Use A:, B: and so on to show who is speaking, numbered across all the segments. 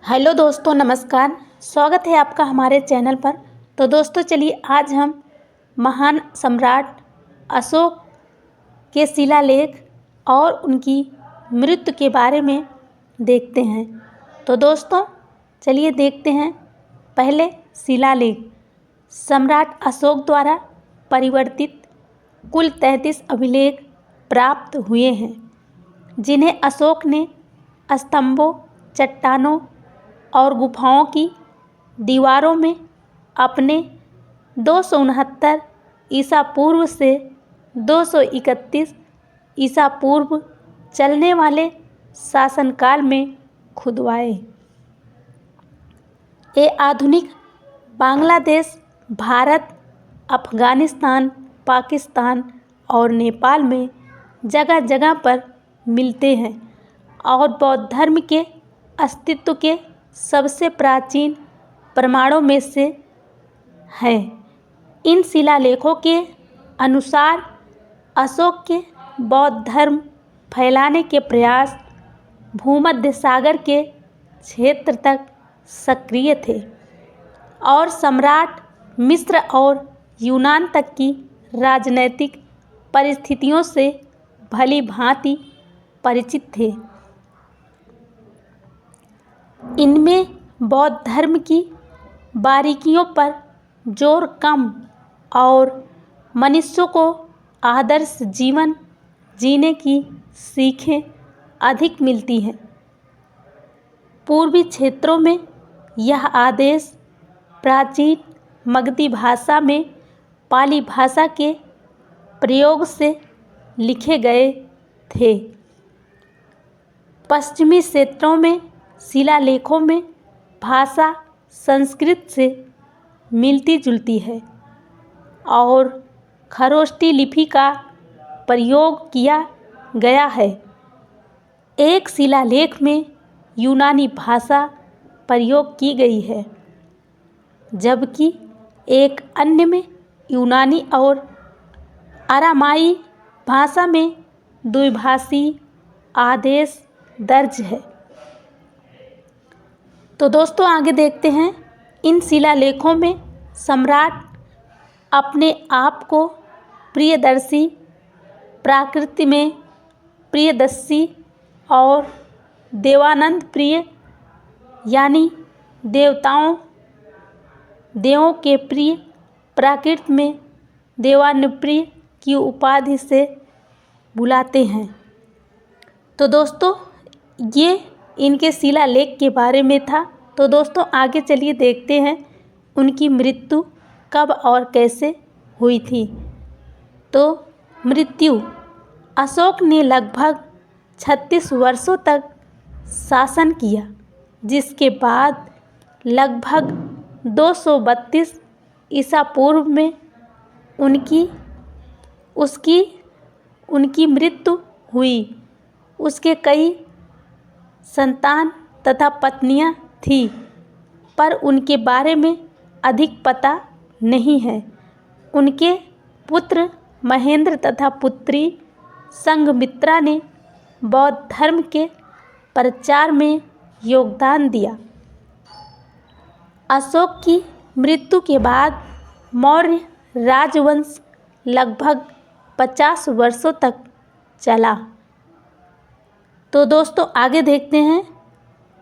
A: Hello दोस्तों, नमस्कार। स्वागत है आपका हमारे चैनल पर। तो दोस्तों चलिए आज हम महान सम्राट अशोक के शिलालेख और उनकी मृत्यु के बारे में देखते हैं। तो दोस्तों चलिए देखते हैं। पहले शिलालेख। सम्राट अशोक द्वारा परिवर्तित कुल 33 अभिलेख प्राप्त हुए हैं, जिन्हें अशोक ने स्तंभों, चट्टानों और गुफाओं की दीवारों में अपने 269 ईसा पूर्व से 231 ईसा पूर्व चलने वाले शासनकाल में खुदवाए। ये आधुनिक बांग्लादेश, भारत, अफ़गानिस्तान, पाकिस्तान और नेपाल में जगह जगह पर मिलते हैं और बौद्ध धर्म के अस्तित्व के सबसे प्राचीन प्रमाणों में से हैं। इन शिलालेखों के अनुसार अशोक के बौद्ध धर्म फैलाने के प्रयास भूमध्य सागर के क्षेत्र तक सक्रिय थे और सम्राट मिस्र और यूनान तक की राजनैतिक परिस्थितियों से भली भांति परिचित थे। इनमें बौद्ध धर्म की बारीकियों पर जोर कम और मनुष्यों को आदर्श जीवन जीने की सीखें अधिक मिलती हैं। पूर्वी क्षेत्रों में यह आदेश प्राचीन मगधी भाषा में पाली भाषा के प्रयोग से लिखे गए थे। पश्चिमी क्षेत्रों में शिलालेखों में भाषा संस्कृत से मिलती जुलती है और खरोष्टी लिपि का प्रयोग किया गया है। एक शिलालेख में यूनानी भाषा प्रयोग की गई है, जबकि एक अन्य में यूनानी और अरामाई भाषा में द्विभाषी आदेश दर्ज है। तो दोस्तों आगे देखते हैं। इन शिलालेखों में सम्राट अपने आप को प्रियदर्शी, प्रकृति में प्रियदर्शी और देवानंद प्रिय यानी देवों के प्रिय, प्रकृति में देवानुप्रिय की उपाधि से बुलाते हैं। तो दोस्तों ये इनके शिलालेख के बारे में था। तो दोस्तों आगे चलिए देखते हैं उनकी मृत्यु कब और कैसे हुई थी। तो मृत्यु। अशोक ने लगभग 36 वर्षों तक शासन किया, जिसके बाद लगभग 232 ईसा पूर्व में उनकी मृत्यु हुई। उसके कई संतान तथा पत्नियां थीं, पर उनके बारे में अधिक पता नहीं है। उनके पुत्र महेंद्र तथा पुत्री संघमित्रा ने बौद्ध धर्म के प्रचार में योगदान दिया। अशोक की मृत्यु के बाद मौर्य राजवंश लगभग 50 वर्षों तक चला। तो दोस्तों आगे देखते हैं।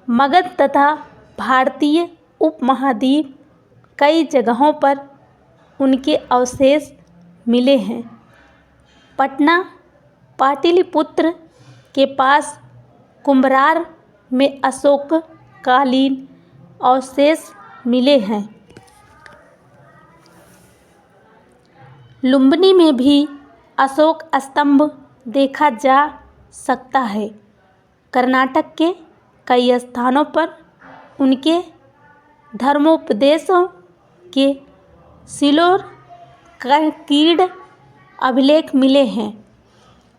A: मगध तथा भारतीय उपमहाद्वीप कई जगहों पर उनके अवशेष मिले हैं। पटना पाटलिपुत्र के पास कुम्भरार में अशोककालीन अवशेष मिले हैं। लुम्बिनी में भी अशोक स्तंभ देखा जा सकता है। कर्नाटक के कई स्थानों पर उनके धर्मोपदेशों के शिलाकीर्ण अभिलेख मिले हैं।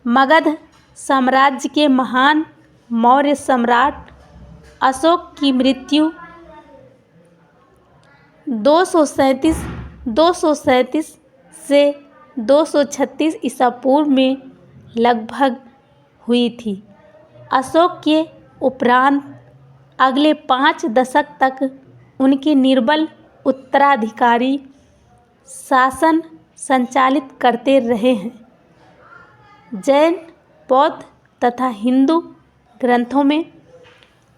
A: मगध साम्राज्य के महान मौर्य सम्राट अशोक की मृत्यु 237 से 236 ईसा पूर्व में लगभग हुई थी। अशोक के उपरांत अगले 5 दशक तक उनके निर्बल उत्तराधिकारी शासन संचालित करते रहे हैं। जैन, बौद्ध तथा हिंदू ग्रंथों में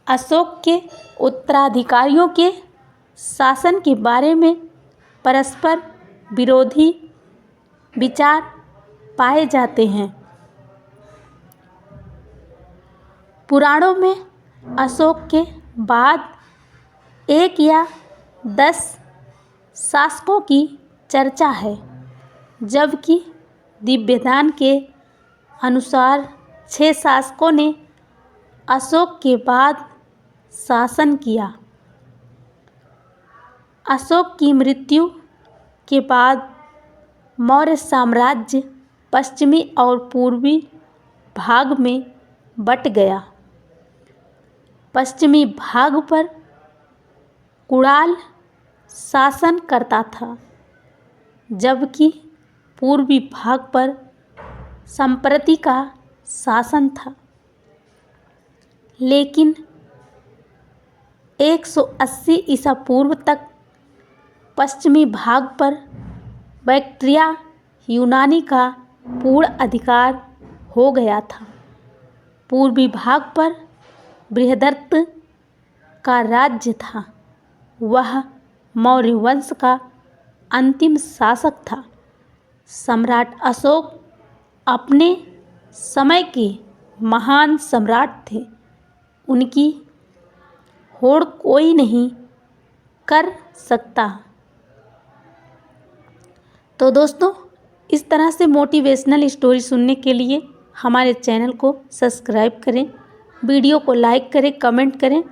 A: अशोक के उत्तराधिकारियों के शासन के बारे में परस्पर विरोधी विचार पाए जाते हैं। पुराणों में अशोक के बाद 1 या 10 शासकों की चर्चा है, जबकि दिव्यदान के अनुसार 6 शासकों ने अशोक के बाद शासन किया। अशोक की मृत्यु के बाद मौर्य साम्राज्य पश्चिमी और पूर्वी भाग में बंट गया। पश्चिमी भाग पर कुणाल शासन करता था, जबकि पूर्वी भाग पर संप्रति का शासन था। लेकिन 180 ईसा पूर्व तक पश्चिमी भाग पर बैक्ट्रिया यूनानी का पूर्ण अधिकार हो गया था। पूर्वी भाग पर बृहदरथ का राज्य था। वह मौर्य वंश का अंतिम शासक था। सम्राट अशोक अपने समय के महान सम्राट थे। उनकी होड़ कोई नहीं कर सकता। तो दोस्तों, इस तरह से मोटिवेशनल स्टोरी सुनने के लिए हमारे चैनल को सब्सक्राइब करें, वीडियो को लाइक करें, कमेंट करें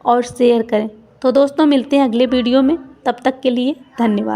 A: और शेयर करें। तो दोस्तों, मिलते हैं अगले वीडियो में। तब तक के लिए धन्यवाद।